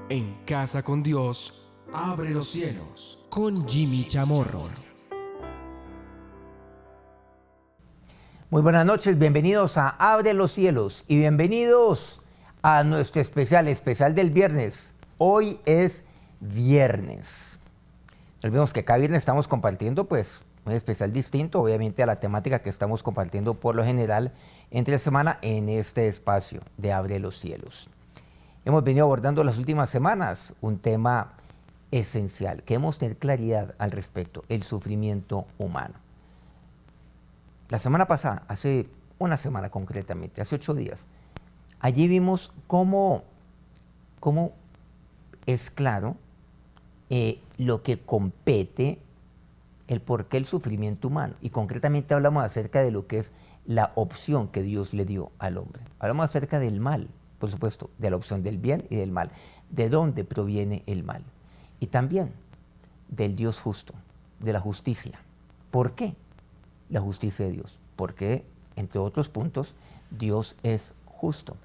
En Casa con Dios, abre los cielos. Con Jimmy Chamorro. Muy buenas noches, bienvenidos a Abre los Cielos y bienvenidos a nuestro especial del viernes. Hoy es viernes. Nos vemos que cada viernes estamos compartiendo pues un especial distinto, obviamente a la temática que estamos compartiendo por lo general entre semana en este espacio de Abre los Cielos. Hemos venido abordando las últimas semanas un tema esencial. Queremos tener claridad al respecto, el sufrimiento humano. La semana pasada, hace una semana concretamente, hace 8 días, allí vimos cómo es claro lo que compete, el porqué el sufrimiento humano. Y concretamente hablamos acerca de lo que es la opción que Dios le dio al hombre. Hablamos acerca del mal, por supuesto, de la opción del bien y del mal. ¿De dónde proviene el mal? Y también del Dios justo, de la justicia. ¿Por qué la justicia de Dios? Porque, entre otros puntos, Dios es justo.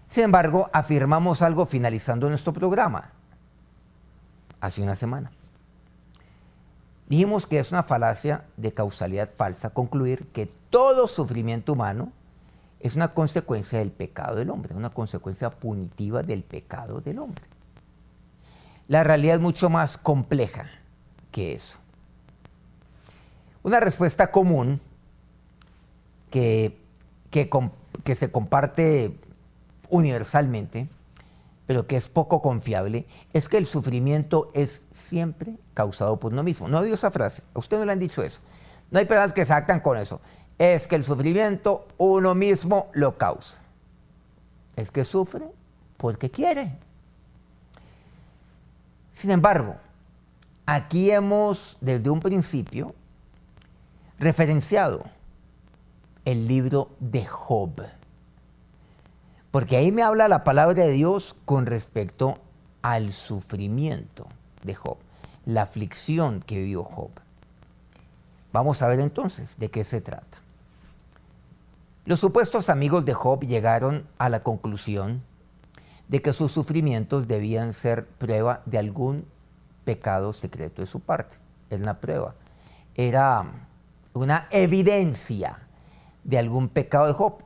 Sin embargo, afirmamos algo finalizando nuestro programa, hace una semana. Dijimos que es una falacia de causalidad falsa concluir que todo sufrimiento humano es una consecuencia del pecado del hombre, una consecuencia punitiva del pecado del hombre. La realidad es mucho más compleja que eso. Una respuesta común que se comparte universalmente, pero que es poco confiable, es que el sufrimiento es siempre causado por uno mismo. No digo esa frase, a usted no le han dicho eso. No hay personas que se actan con eso. Es que el sufrimiento uno mismo lo causa. Es que sufre porque quiere. Sin embargo, aquí hemos desde un principio referenciado el libro de Job. Porque ahí me habla la palabra de Dios con respecto al sufrimiento de Job, la aflicción que vivió Job. Vamos a ver entonces de qué se trata. Los supuestos amigos de Job llegaron a la conclusión de que sus sufrimientos debían ser prueba de algún pecado secreto de su parte. Era una prueba, era una evidencia de algún pecado de Job.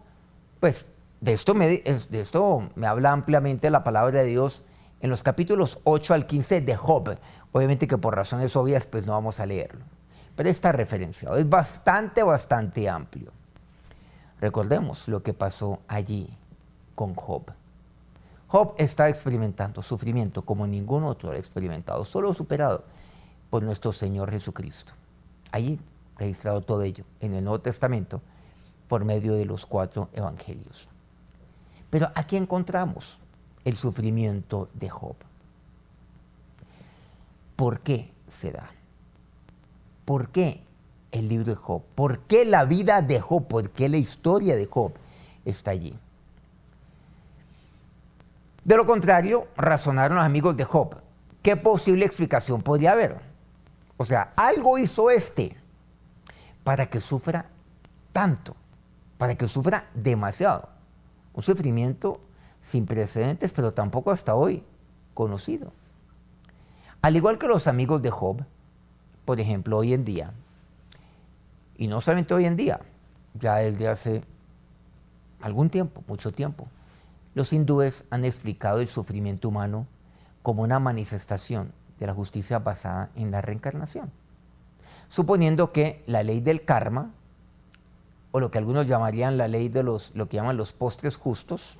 Pues de esto me habla ampliamente la palabra de Dios en los capítulos 8 al 15 de Job. Obviamente que por razones obvias pues no vamos a leerlo, pero está referenciado, es bastante amplio. Recordemos lo que pasó allí con Job. Job está experimentando sufrimiento como ningún otro lo ha experimentado, solo superado por nuestro Señor Jesucristo. Allí registrado todo ello en el Nuevo Testamento por medio de los 4 evangelios. Pero aquí encontramos el sufrimiento de Job. ¿Por qué se da? ¿Por qué el libro de Job? ¿Por qué la vida de Job? ¿Por qué la historia de Job está allí? De lo contrario, razonaron los amigos de Job. ¿Qué posible explicación podría haber? O sea, algo hizo para que sufra tanto, para que sufra demasiado. Un sufrimiento sin precedentes, pero tampoco hasta hoy conocido. Al igual que los amigos de Job, por ejemplo, hoy en día, y no solamente hoy en día, ya desde hace algún tiempo, mucho tiempo, los hindúes han explicado el sufrimiento humano como una manifestación de la justicia basada en la reencarnación, suponiendo que la ley del karma, o lo que algunos llamarían la ley de lo que llaman los postres justos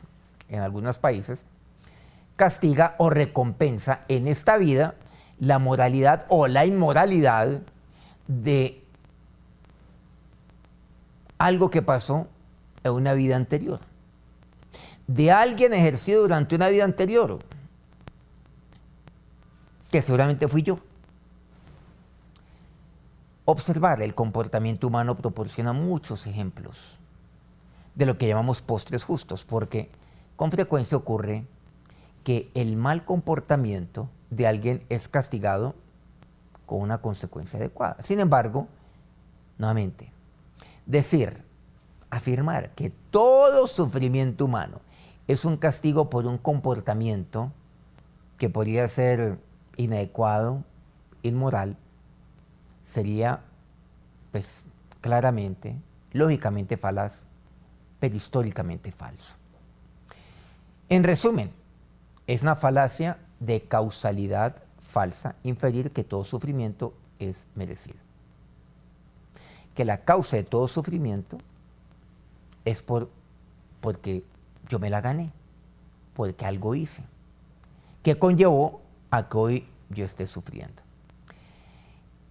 en algunos países, castiga o recompensa en esta vida la moralidad o la inmoralidad de algo que pasó en una vida anterior, de alguien ejercido durante una vida anterior, que seguramente fui yo. Observar el comportamiento humano proporciona muchos ejemplos de lo que llamamos postres justos, porque con frecuencia ocurre que el mal comportamiento de alguien es castigado con una consecuencia adecuada. Sin embargo, nuevamente, afirmar que todo sufrimiento humano es un castigo por un comportamiento que podría ser inadecuado, inmoral, sería, pues, claramente, lógicamente falaz, pero históricamente falso. En resumen, es una falacia de causalidad falsa inferir que todo sufrimiento es merecido. Que la causa de todo sufrimiento es porque yo me la gané, porque algo hice, que conllevó a que hoy yo esté sufriendo.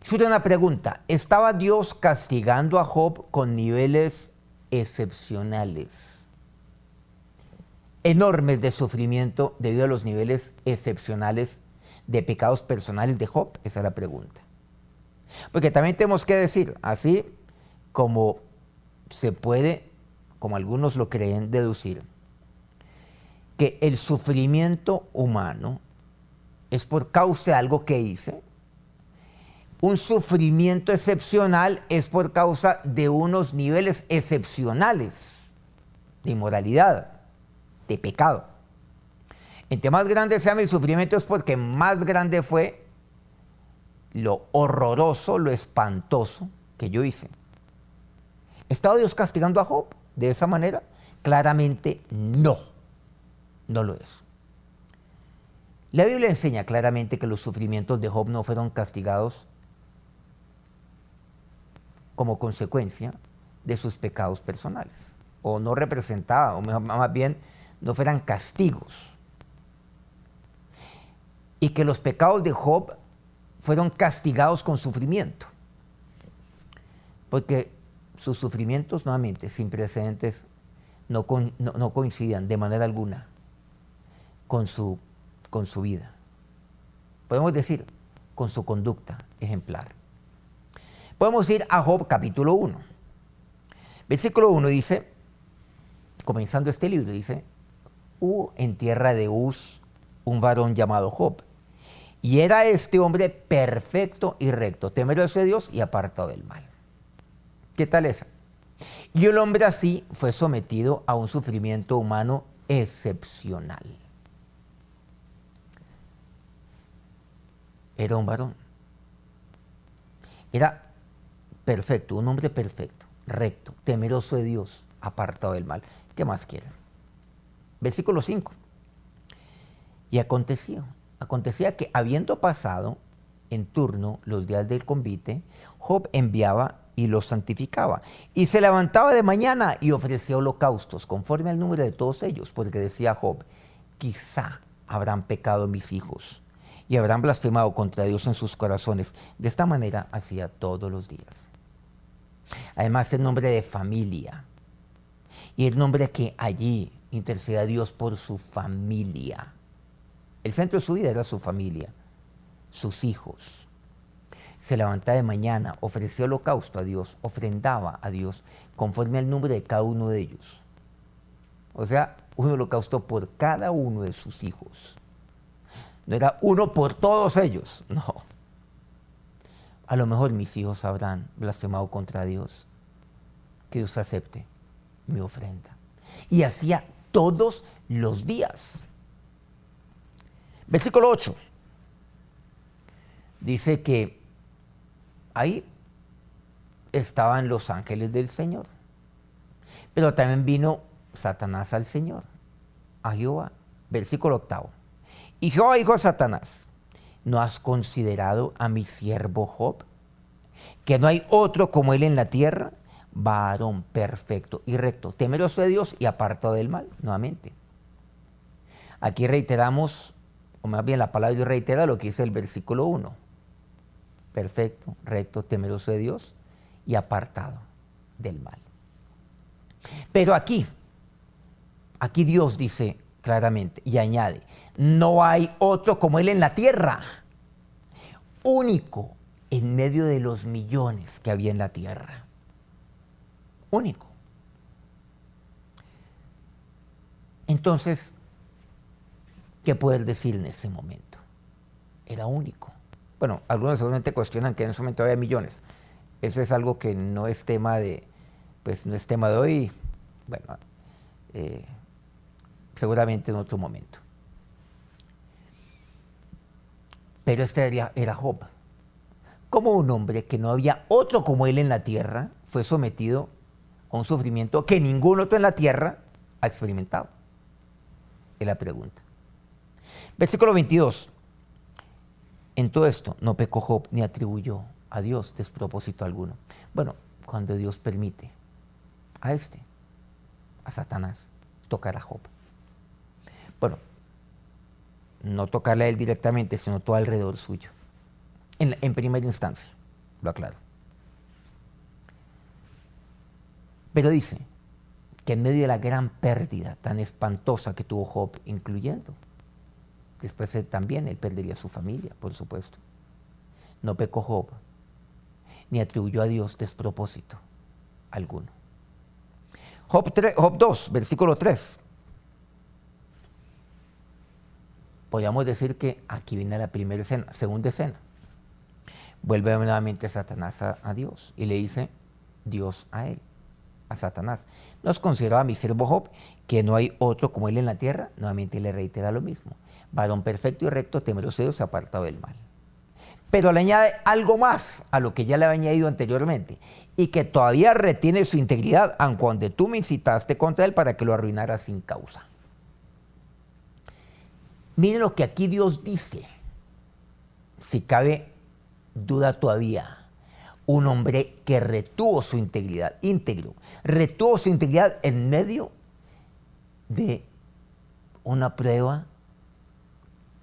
Surge una pregunta: ¿estaba Dios castigando a Job con niveles excepcionales, enormes de sufrimiento debido a los niveles excepcionales de pecados personales de Job? Esa es la pregunta. Porque también tenemos que decir, así como se puede, como algunos lo creen, deducir, que el sufrimiento humano es por causa de algo que hice, un sufrimiento excepcional es por causa de unos niveles excepcionales de inmoralidad, de pecado. Entre más grande sea mi sufrimiento es porque más grande fue lo horroroso, lo espantoso que yo hice. ¿Estaba Dios castigando a Job de esa manera? Claramente no, no lo es. La Biblia enseña claramente que los sufrimientos de Job no fueron castigados como consecuencia de sus pecados personales, o no representaba, o más bien no fueran castigos. Y que los pecados de Job fueron castigados con sufrimiento, porque sus sufrimientos, nuevamente, sin precedentes, no coincidían de manera alguna con su vida. Podemos decir, con su conducta ejemplar. Podemos ir a Job capítulo 1. Versículo 1 dice, comenzando este libro, dice: hubo en tierra de Uz un varón llamado Job, y era este hombre perfecto y recto, temeroso de Dios y apartado del mal. ¿Qué tal esa? Y el hombre así fue sometido a un sufrimiento humano excepcional. Era un varón. Era perfecto, un hombre perfecto, recto, temeroso de Dios, apartado del mal. ¿Qué más quieren? Versículo 5. Y acontecía que, habiendo pasado en turno los días del convite, Job enviaba y los santificaba, y se levantaba de mañana y ofrecía holocaustos conforme al número de todos ellos, porque decía Job: quizá habrán pecado mis hijos y habrán blasfemado contra Dios en sus corazones. De esta manera hacía todos los días. Además, el nombre de familia, y el nombre que allí intercede a Dios por su familia. El centro de su vida era su familia, sus hijos. Se levantaba de mañana, ofrecía holocausto a Dios, ofrendaba a Dios conforme al número de cada uno de ellos. O sea, un holocausto por cada uno de sus hijos. No era uno por todos ellos, no. A lo mejor mis hijos habrán blasfemado contra Dios. Que Dios acepte mi ofrenda. Y hacía todos los días. Versículo 8. Dice que ahí estaban los ángeles del Señor. Pero también vino Satanás al Señor, a Jehová. Versículo 8. Y Jehová dijo a Satanás: ¿no has considerado a mi siervo Job? Que no hay otro como él en la tierra, varón perfecto y recto, temeroso de Dios y apartado del mal. Nuevamente, aquí reiteramos, o más bien la palabra de Dios reitera lo que dice el versículo 1. Perfecto, recto, temeroso de Dios y apartado del mal. Pero aquí Dios dice claramente y añade: no hay otro como él en la tierra, único en medio de los millones que había en la tierra. Único. Entonces, ¿qué poder decir en ese momento? Era único. Bueno, algunos seguramente cuestionan que en ese momento había millones. Eso es algo que no es tema de, no es tema de hoy. Bueno, seguramente en otro momento. Pero este era Job. Como un hombre que no había otro como él en la tierra, fue sometido a un sufrimiento que ningún otro en la tierra ha experimentado. Es la pregunta. Versículo 22. En todo esto no pecó Job ni atribuyó a Dios despropósito alguno. Bueno, cuando Dios permite a Satanás, tocar a Job. Bueno, no tocarle a él directamente, sino todo alrededor suyo. En primera instancia, lo aclaro. Pero dice que en medio de la gran pérdida tan espantosa que tuvo Job, incluyendo, después también él perdería su familia, por supuesto. No pecó Job, ni atribuyó a Dios despropósito alguno. Job 2, versículo 3. Podríamos decir que aquí viene la primera escena, segunda escena. Vuelve nuevamente Satanás a Dios y le dice Dios a él, a Satanás. ¿No os considero a mi siervo Job, que no hay otro como él en la tierra? Nuevamente le reitera lo mismo. Varón perfecto y recto, temeroso de Dios, apartado del mal. Pero le añade algo más a lo que ya le había añadido anteriormente, y que todavía retiene su integridad, aun cuando tú me incitaste contra él para que lo arruinara sin causa. Miren lo que aquí Dios dice, si cabe duda todavía. Un hombre que retuvo su integridad, íntegro, retuvo su integridad en medio de una prueba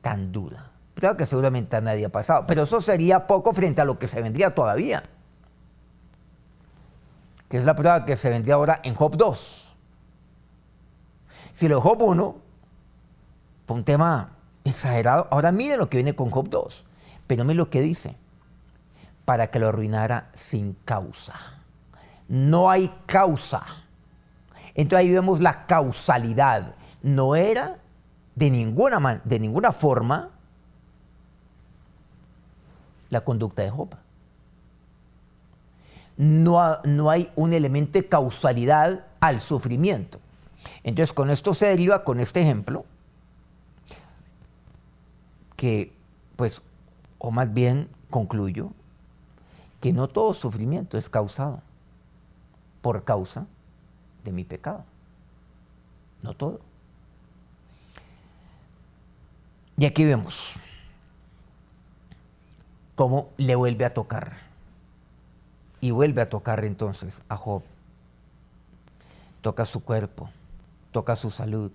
tan dura. Prueba que seguramente a nadie ha pasado, pero eso sería poco frente a lo que se vendría todavía, que es la prueba que se vendría ahora en Job 2. Si lo de Job 1 fue un tema exagerado, ahora miren lo que viene con Job 2, pero miren lo que dice: para que lo arruinara sin causa. No hay causa. Entonces ahí vemos la causalidad. No era de ninguna forma la conducta de Job. No hay un elemento de causalidad al sufrimiento. Entonces con esto se deriva, con este ejemplo, que pues, o más bien concluyo, que no todo sufrimiento es causado por causa de mi pecado. No todo. Y aquí vemos cómo le vuelve a tocar. Y vuelve a tocar entonces a Job. Toca su cuerpo, toca su salud.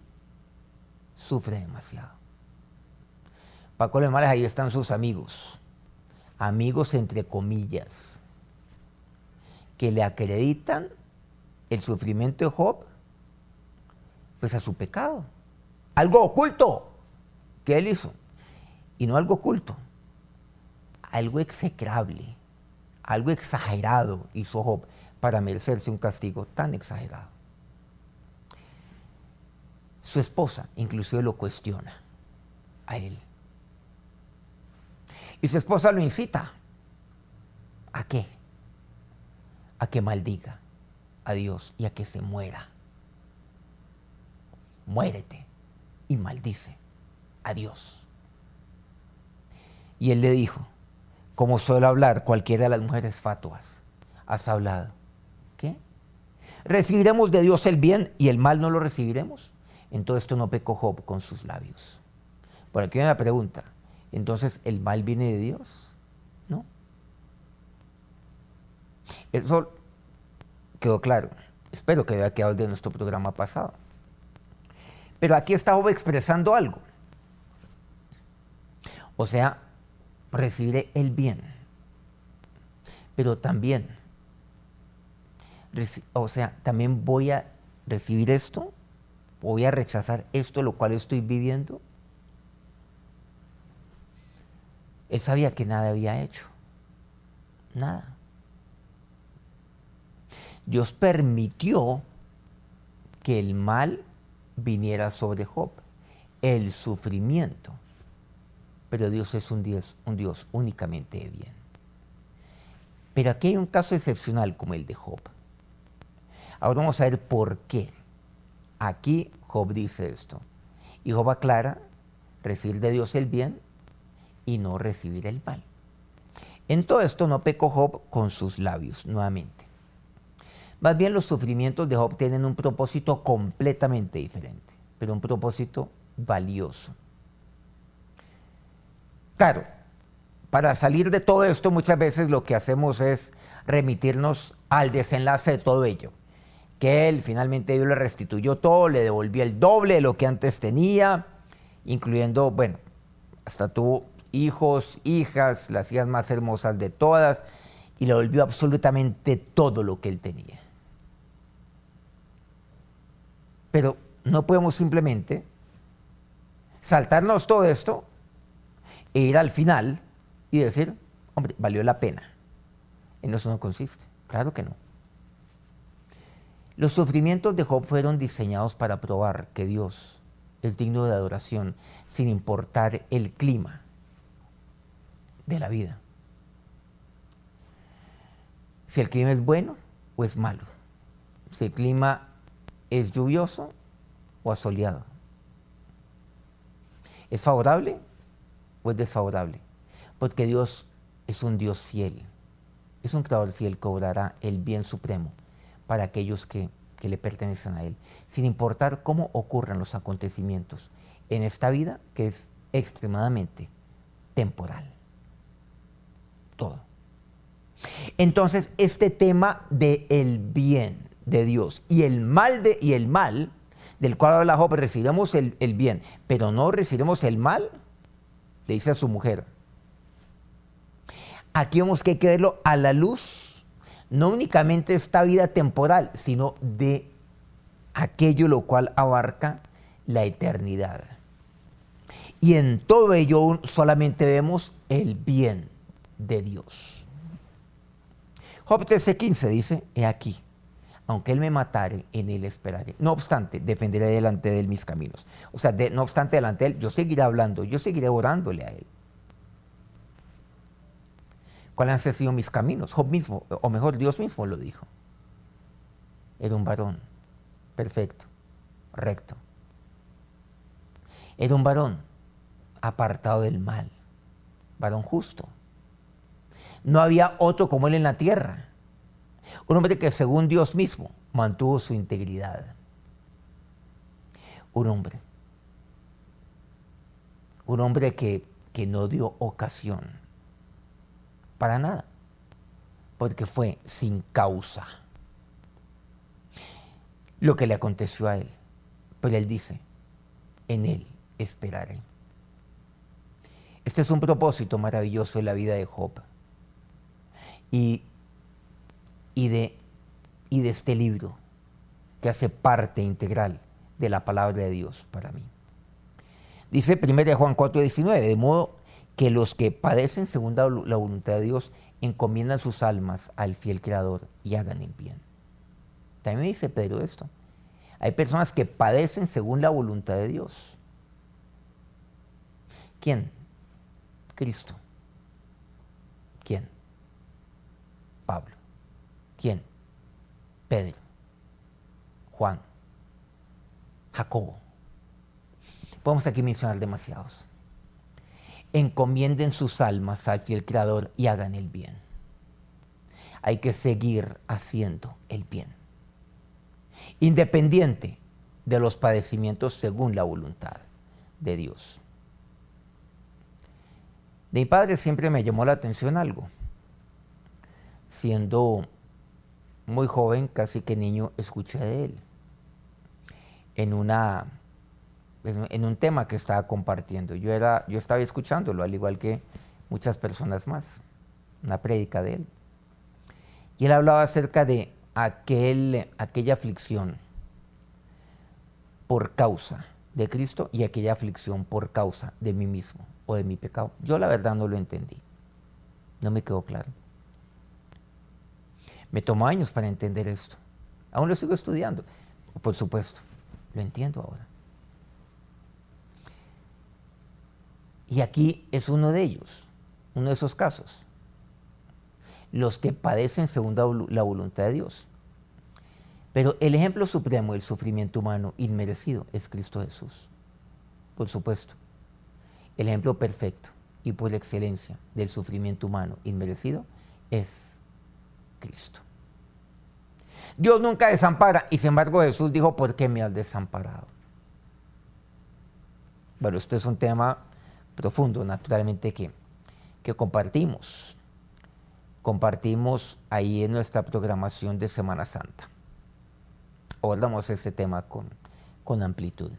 Sufre demasiado. Para colmo de males, ahí están sus amigos. Amigos entre comillas, que le acreditan el sufrimiento de Job, pues a su pecado. Algo oculto que él hizo. Y no algo oculto, algo execrable, algo exagerado hizo Job para merecerse un castigo tan exagerado. Su esposa inclusive lo cuestiona a él. Y su esposa lo incita. ¿A qué? A que maldiga a Dios y a que se muera. Muérete y maldice a Dios. Y él le dijo, como suele hablar cualquiera de las mujeres fatuas, has hablado. ¿Qué? ¿Recibiremos de Dios el bien y el mal no lo recibiremos? En todo esto no pecó Job con sus labios. Por aquí hay una pregunta. Entonces, ¿el mal viene de Dios? ¿No? Eso quedó claro. Espero que haya quedado de nuestro programa pasado. Pero aquí está Job expresando algo. O sea, recibiré el bien. Pero también, también voy a recibir esto, voy a rechazar esto, lo cual estoy viviendo. Él sabía que nada había hecho. Nada. Dios permitió que el mal viniera sobre Job, el sufrimiento. Pero Dios es un Dios únicamente de bien. Pero aquí hay un caso excepcional como el de Job. Ahora vamos a ver por qué. Aquí Job dice esto. Y Job aclara, recibir de Dios el bien y no recibir el mal. En todo esto no pecó Job con sus labios, nuevamente. Más bien los sufrimientos de Job tienen un propósito completamente diferente, pero un propósito valioso. Claro, para salir de todo esto muchas veces lo que hacemos es remitirnos al desenlace de todo ello. Que él finalmente Dios le restituyó todo, le devolvió el doble de lo que antes tenía, incluyendo, bueno, hasta tuvo hijos, hijas, las hijas más hermosas de todas, y le devolvió absolutamente todo lo que él tenía. Pero no podemos simplemente saltarnos todo esto e ir al final y decir, hombre, valió la pena. En eso no consiste, claro que no. Los sufrimientos de Job fueron diseñados para probar que Dios es digno de adoración sin importar el clima de la vida. Si el clima es bueno o es malo. Si el clima es lluvioso o asoleado. ¿Es favorable o es desfavorable? Porque Dios es un Dios fiel. Es un creador fiel que obrará el bien supremo para aquellos que le pertenecen a Él, sin importar cómo ocurran los acontecimientos en esta vida que es extremadamente temporal. Todo. Entonces, este tema del bien de Dios y el mal del cual habla Job, recibiremos el bien, pero no recibiremos el mal, le dice a su mujer. Aquí vemos que hay que verlo a la luz no únicamente esta vida temporal, sino de aquello lo cual abarca la eternidad. Y en todo ello solamente vemos el bien de Dios. Job 13:15 dice, he aquí, aunque él me matare, en él esperaré. No obstante, defenderé delante de él mis caminos. O sea, no obstante delante de él, yo seguiré hablando, yo seguiré orándole a él. ¿Cuáles han sido mis caminos? Job mismo, o mejor, Dios mismo lo dijo. Era un varón perfecto, recto. Era un varón apartado del mal, varón justo. No había otro como él en la tierra. Un hombre que según Dios mismo mantuvo su integridad. Un hombre que no dio ocasión para nada, porque fue sin causa lo que le aconteció a él. Pero él dice, en él esperaré. Este es un propósito maravilloso de la vida de Job y de este libro que hace parte integral de la palabra de Dios para mí. Dice 1 Juan 4:19, de modo que los que padecen según la voluntad de Dios encomiendan sus almas al fiel Creador y hagan el bien. También dice Pedro esto. Hay personas que padecen según la voluntad de Dios. ¿Quién? Cristo. ¿Quién? Pablo. ¿Quién? Pedro. Juan. Jacobo. Podemos aquí mencionar demasiados. Encomienden sus almas al fiel Creador y hagan el bien. Hay que seguir haciendo el bien, independiente de los padecimientos según la voluntad de Dios. De mi padre siempre me llamó la atención algo. Siendo muy joven, casi que niño, escuché de él en un tema que estaba compartiendo. Yo estaba escuchándolo, al igual que muchas personas más, una prédica de él. Y él hablaba acerca de aquella aflicción por causa de Cristo y aquella aflicción por causa de mí mismo o de mi pecado. Yo la verdad no lo entendí, no me quedó claro. Me tomó años para entender esto. Aún lo sigo estudiando, por supuesto, lo entiendo ahora. Y aquí es uno de ellos, uno de esos casos. Los que padecen según la voluntad de Dios. Pero el ejemplo supremo del sufrimiento humano inmerecido es Cristo Jesús. Por supuesto. El ejemplo perfecto. y por excelencia del sufrimiento humano inmerecido es Cristo. Dios nunca desampara y sin embargo Jesús dijo, ¿por qué me has desamparado? Bueno, esto es un tema profundo, naturalmente, que compartimos. Compartimos ahí en nuestra programación de Semana Santa. Abordamos este tema con amplitud.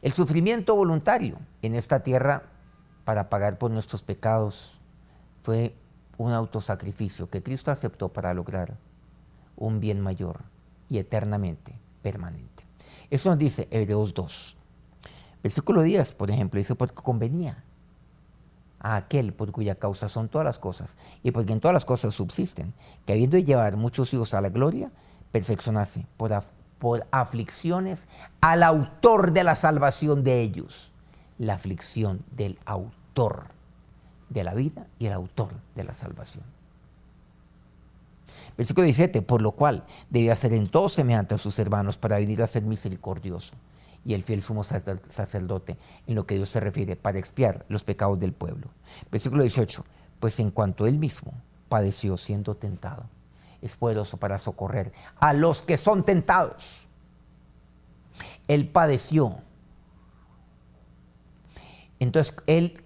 El sufrimiento voluntario en esta tierra para pagar por nuestros pecados fue un autosacrificio que Cristo aceptó para lograr un bien mayor y eternamente permanente. Eso nos dice Hebreos 2. Versículo 10, por ejemplo, dice, porque convenía a aquel por cuya causa son todas las cosas, y porque en todas las cosas subsisten, que habiendo de llevar muchos hijos a la gloria, perfeccionase por aflicciones al autor de la salvación de ellos. La aflicción del autor de la vida y el autor de la salvación. Versículo 17, por lo cual debía ser en todo semejante a sus hermanos para venir a ser misericordioso y el fiel sumo sacerdote en lo que Dios se refiere para expiar los pecados del pueblo. Versículo 18, pues en cuanto él mismo padeció siendo tentado, es poderoso para socorrer a los que son tentados. Él padeció. Entonces,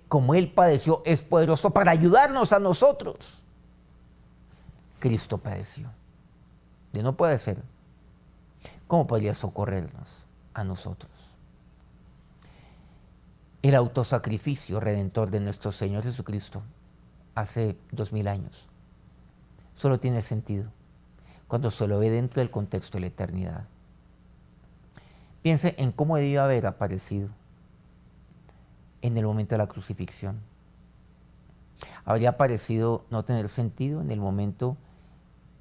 como él padeció, es poderoso para ayudarnos a nosotros. Cristo padeció. De no puede ser, ¿cómo podría socorrernos a nosotros? El autosacrificio redentor de nuestro Señor Jesucristo hace 2000 años solo tiene sentido cuando se lo ve dentro del contexto de la eternidad. Piense en cómo debió haber aparecido en el momento de la crucifixión. Habría parecido no tener sentido en el momento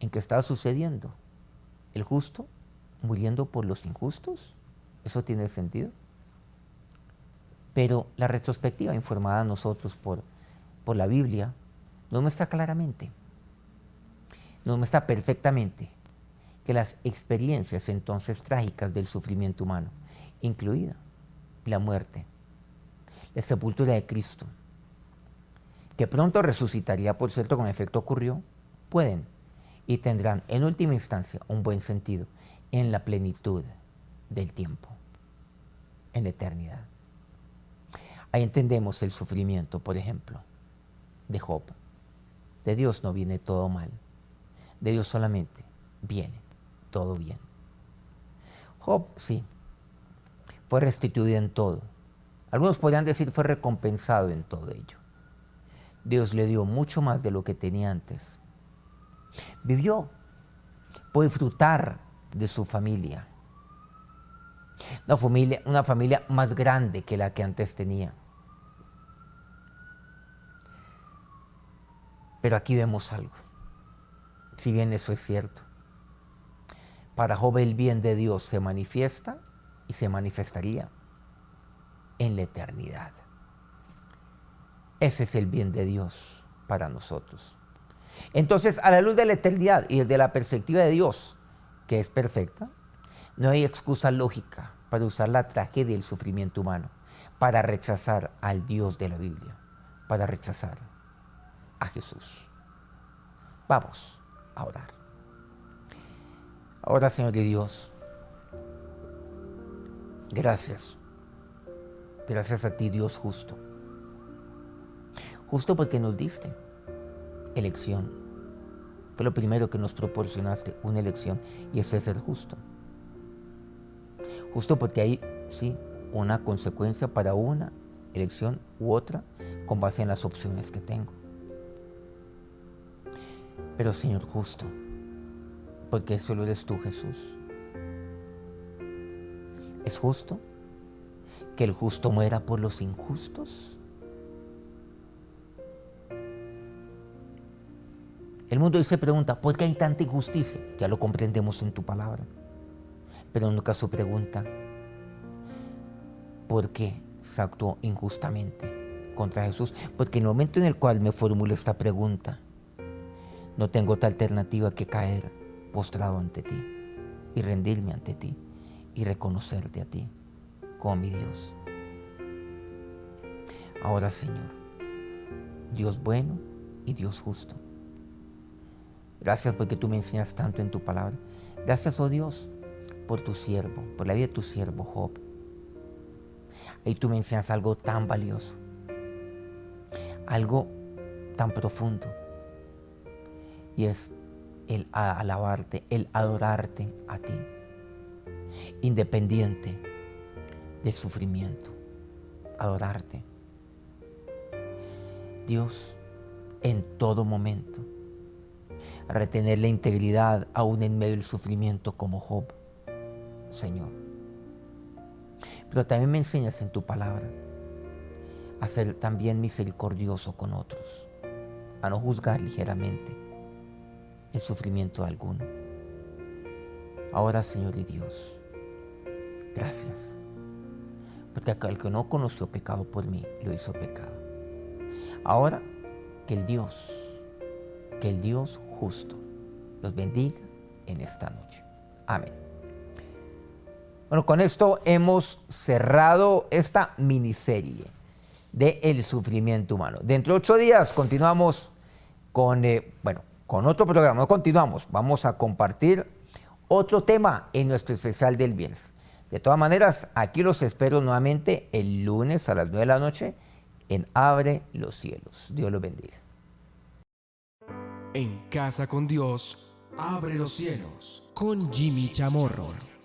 en que estaba sucediendo. El justo muriendo por los injustos, ¿eso tiene sentido? Pero la retrospectiva informada a nosotros por la Biblia nos muestra claramente, nos muestra perfectamente que las experiencias entonces trágicas del sufrimiento humano, incluida la muerte, la sepultura de Cristo, que pronto resucitaría, por cierto, con efecto ocurrió, pueden y tendrán en última instancia un buen sentido en la plenitud del tiempo, en la eternidad. Ahí entendemos el sufrimiento, por ejemplo, de Job. De Dios no viene todo mal, de Dios solamente viene todo bien. Job, sí, fue restituido en todo. Algunos podrían decir fue recompensado en todo ello. Dios le dio mucho más de lo que tenía antes. Vivió, puede disfrutar de su familia. Una familia más grande que la que antes tenía. Pero aquí vemos algo. Si bien eso es cierto, para Job el bien de Dios se manifiesta y se manifestaría en la eternidad. Ese es el bien de Dios para nosotros. Entonces, a la luz de la eternidad y de la perspectiva de Dios, que es perfecta, no hay excusa lógica para usar la tragedia y el sufrimiento humano para rechazar al Dios de la Biblia, para rechazar a Jesús. Vamos a orar. Ahora, Señor y Dios, gracias. Gracias a ti, Dios justo. Justo porque nos diste elección. Fue lo primero que nos proporcionaste, una elección, y eso es ser justo. Justo porque hay, sí, una consecuencia para una elección u otra con base en las opciones que tengo. Pero, Señor, justo, porque solo eres tú, Jesús. ¿Es justo que el justo muera por los injustos? El mundo hoy se pregunta, ¿por qué hay tanta injusticia? Ya lo comprendemos en tu palabra. Pero nunca se pregunta, ¿por qué se actuó injustamente contra Jesús? Porque en el momento en el cual me formulo esta pregunta, no tengo otra alternativa que caer postrado ante ti y rendirme ante ti y reconocerte a ti como mi Dios. Ahora, Señor, Dios bueno y Dios justo. Gracias porque tú me enseñas tanto en tu palabra. Gracias, oh Dios, por tu siervo, por la vida de tu siervo Job. Ahí tú me enseñas algo tan valioso, algo tan profundo, y es el alabarte, el adorarte a ti, independiente del sufrimiento, adorarte. Dios, en todo momento, retener la integridad aún en medio del sufrimiento como Job, Señor. Pero también me enseñas en tu palabra a ser también misericordioso con otros, a no juzgar ligeramente el sufrimiento de alguno. Ahora, Señor y Dios, gracias, porque aquel que no conoció pecado por mí, lo hizo pecado. Ahora, que el Dios justo los bendiga en esta noche. Amén. Bueno, con esto hemos cerrado esta miniserie de el sufrimiento humano. Dentro de 8 días continuamos con otro programa. No continuamos, vamos a compartir otro tema en nuestro especial del viernes. De todas maneras, aquí los espero nuevamente el lunes a las 9 de la noche en Abre los Cielos. Dios los bendiga. En Casa con Dios, abre los cielos. Con Jimmy Chamorro.